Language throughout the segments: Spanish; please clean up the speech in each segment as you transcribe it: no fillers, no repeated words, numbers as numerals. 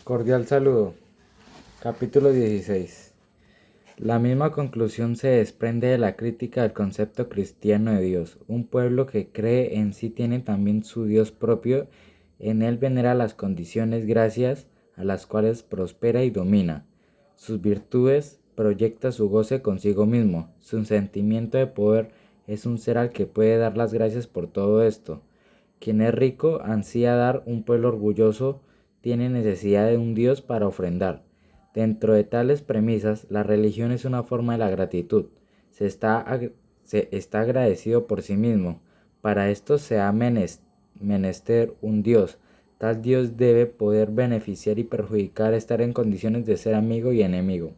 Cordial saludo. Capítulo 16. La misma conclusión se desprende de la crítica del concepto cristiano de Dios. Un pueblo que cree en sí tiene también su Dios propio. En él venera las condiciones gracias a las cuales prospera y domina. Sus virtudes proyecta su goce consigo mismo. Su sentimiento de poder es un ser al que puede dar las gracias por todo esto. Quien es rico ansía dar, un pueblo orgulloso tiene necesidad de un Dios para ofrendar. Dentro de tales premisas, la religión es una forma de la gratitud. Se está agradecido por sí mismo. Para esto se ha menester un Dios. Tal Dios debe poder beneficiar y perjudicar, estar en condiciones de ser amigo y enemigo.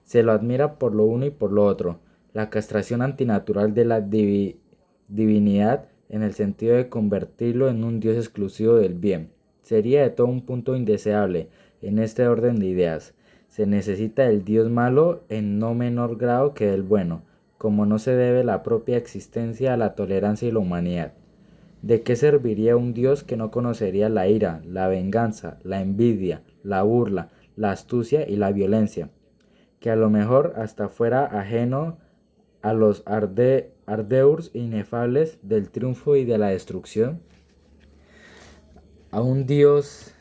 Se lo admira por lo uno y por lo otro. La castración antinatural de la divinidad en el sentido de convertirlo en un Dios exclusivo del bien. Sería de todo un punto indeseable en este orden de ideas. Se necesita del Dios malo en no menor grado que del bueno, como no se debe la propia existencia a la tolerancia y la humanidad. ¿De qué serviría un Dios que no conocería la ira, la venganza, la envidia, la burla, la astucia y la violencia? Que a lo mejor hasta fuera ajeno a los ardeurs inefables del triunfo y de la destrucción. A un Dios,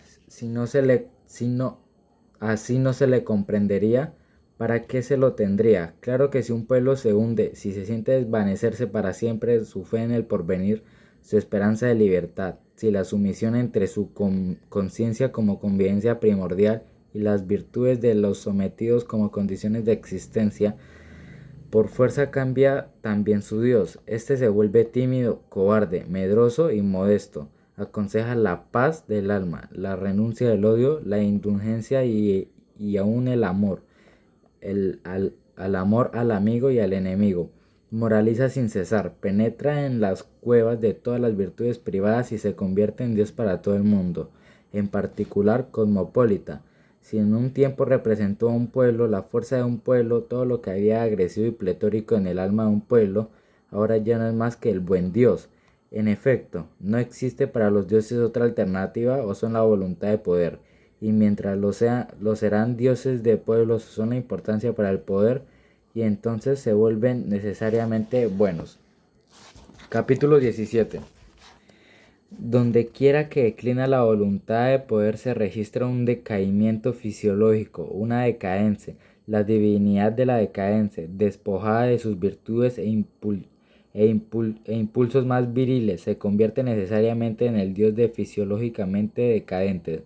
así no se le comprendería, ¿para qué se lo tendría? Claro que si un pueblo se hunde, si se siente desvanecerse para siempre su fe en el porvenir, su esperanza de libertad, si la sumisión entre su conciencia como convivencia primordial y las virtudes de los sometidos como condiciones de existencia, por fuerza cambia también su Dios. Este se vuelve tímido, cobarde, medroso y modesto. Aconseja la paz del alma, la renuncia del odio, la indulgencia y aún el amor. Al amor al amigo y al enemigo. Moraliza sin cesar, penetra en las cuevas de todas las virtudes privadas y se convierte en Dios para todo el mundo, en particular cosmopolita. Si en un tiempo representó a un pueblo, la fuerza de un pueblo, todo lo que había agresivo y pletórico en el alma de un pueblo, ahora ya no es más que el buen Dios. En efecto, no existe para los dioses otra alternativa o son la voluntad de poder, y mientras lo serán dioses de pueblos son la importancia para el poder, y entonces se vuelven necesariamente buenos. Capítulo 17. Donde quiera que declina la voluntad de poder se registra un decaimiento fisiológico, una decadencia, la divinidad de la decadencia, despojada de sus virtudes e impulsos más viriles, se convierte necesariamente en el Dios de fisiológicamente decadentes,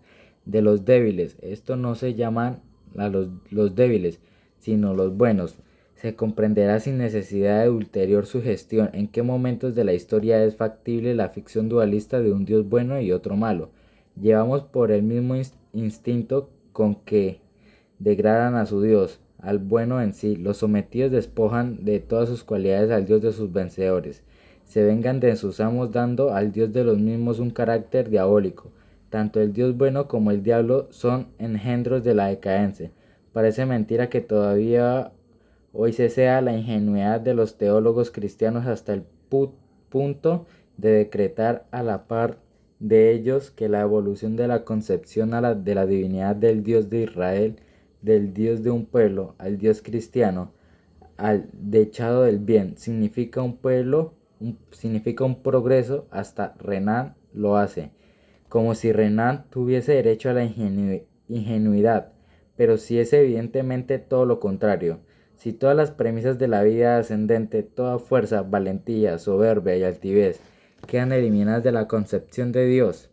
de los débiles. Esto no se llaman a los débiles, sino los buenos. Se comprenderá sin necesidad de ulterior sugestión en qué momentos de la historia es factible la ficción dualista de un Dios bueno y otro malo. Llevamos por el mismo instinto con que degradan a su Dios, al bueno en sí. Los sometidos despojan de todas sus cualidades al Dios de sus vencedores. Se vengan de sus amos dando al Dios de los mismos un carácter diabólico. Tanto el Dios bueno como el diablo son engendros de la decadencia. Parece mentira que todavía hoy se sea la ingenuidad de los teólogos cristianos hasta el punto de decretar a la par de ellos que la evolución de la concepción de la divinidad del Dios de Israel, del Dios de un pueblo, al Dios cristiano, al dechado del bien, significa un progreso. Hasta Renan lo hace, como si Renan tuviese derecho a la ingenuidad, pero si es evidentemente todo lo contrario. Si todas las premisas de la vida ascendente, toda fuerza, valentía, soberbia y altivez, quedan eliminadas de la concepción de Dios,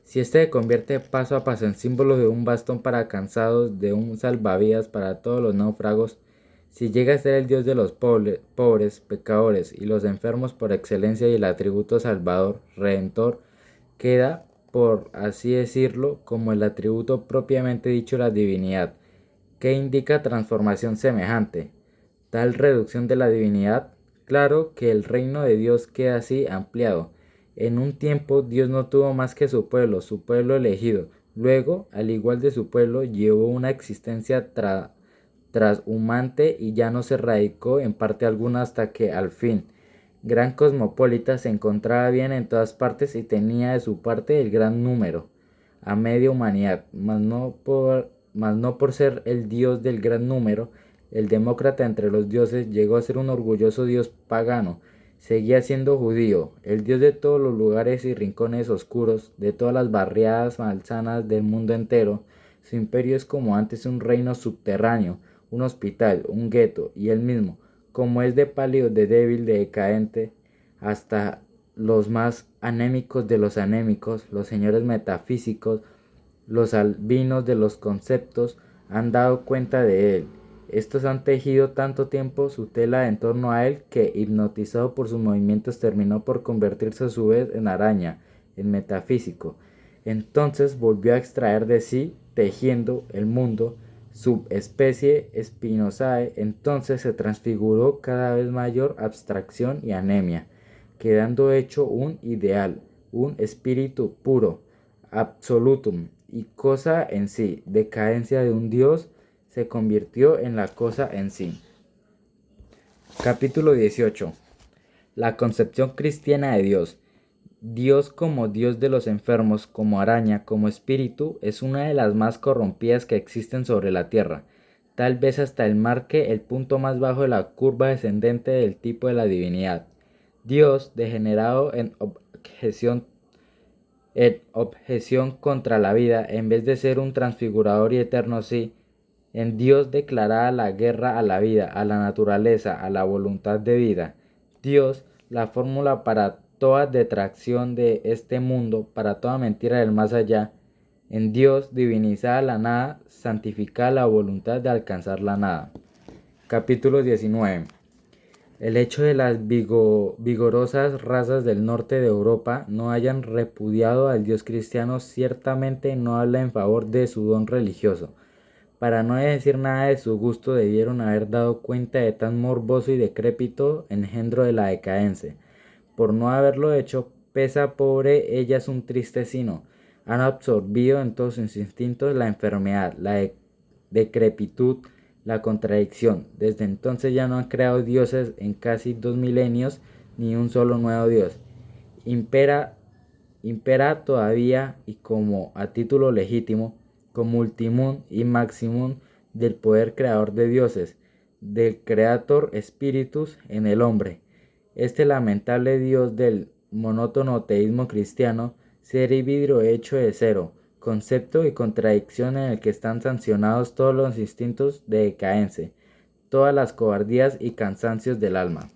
si éste se convierte paso a paso en símbolo de un bastón para cansados, de un salvavidas para todos los náufragos, si llega a ser el Dios de los pobres, pecadores y los enfermos por excelencia y el atributo salvador, redentor, queda, por así decirlo, como el atributo propiamente dicho de la divinidad, que indica transformación semejante. Tal reducción de la divinidad, claro que el reino de Dios queda así ampliado. En un tiempo Dios no tuvo más que su pueblo elegido. Luego, al igual de su pueblo, llevó una existencia trashumante y ya no se radicó en parte alguna hasta que, al fin, gran cosmopolita, se encontraba bien en todas partes y tenía de su parte el gran número. a media humanidad, mas no por ser el Dios del gran número, el demócrata entre los dioses llegó a ser un orgulloso dios pagano. Seguía siendo judío, el dios de todos los lugares y rincones oscuros, de todas las barriadas malsanas del mundo entero. Su imperio es como antes un reino subterráneo, un hospital, un gueto, y él mismo, como es de pálido, de débil, de decadente, hasta los más anémicos de los anémicos, los señores metafísicos, los albinos de los conceptos, han dado cuenta de él. Estos han tejido tanto tiempo su tela en torno a él que, hipnotizado por sus movimientos, terminó por convertirse a su vez en araña, en metafísico. Entonces volvió a extraer de sí, tejiendo el mundo, subespecie Spinozae. Entonces se transfiguró cada vez mayor abstracción y anemia, quedando hecho un ideal, un espíritu puro, absolutum, y cosa en sí. Decadencia de un dios, se convirtió en la cosa en sí. Capítulo 18. La concepción cristiana de Dios. Dios como Dios de los enfermos, como araña, como espíritu, es una de las más corrompidas que existen sobre la tierra. Tal vez hasta el marque el punto más bajo de la curva descendente del tipo de la divinidad. Dios, degenerado en objeción contra la vida, en vez de ser un transfigurador y eterno sí, en Dios declarada la guerra a la vida, a la naturaleza, a la voluntad de vida. Dios, la fórmula para toda detracción de este mundo, para toda mentira del más allá. En Dios, divinizada la nada, santificada la voluntad de alcanzar la nada. Capítulo 19. El hecho de las vigorosas razas del norte de Europa no hayan repudiado al Dios cristiano ciertamente no habla en favor de su don religioso. Para no decir nada de su gusto, debieron haber dado cuenta de tan morboso y decrépito engendro de la decadencia. Por no haberlo hecho, pesa pobre ellas un triste sino. Han absorbido en todos sus instintos la enfermedad, la decrepitud, la contradicción. Desde entonces ya no han creado dioses en casi 2 milenios, ni un solo nuevo dios. Impera todavía, y como a título legítimo, como ultimum y maximum del poder creador de dioses, del creator spiritus en el hombre. Este lamentable dios del monótono teísmo cristiano, ser y vidrio hecho de cero, concepto y contradicción en el que están sancionados todos los instintos de decadencia, todas las cobardías y cansancios del alma.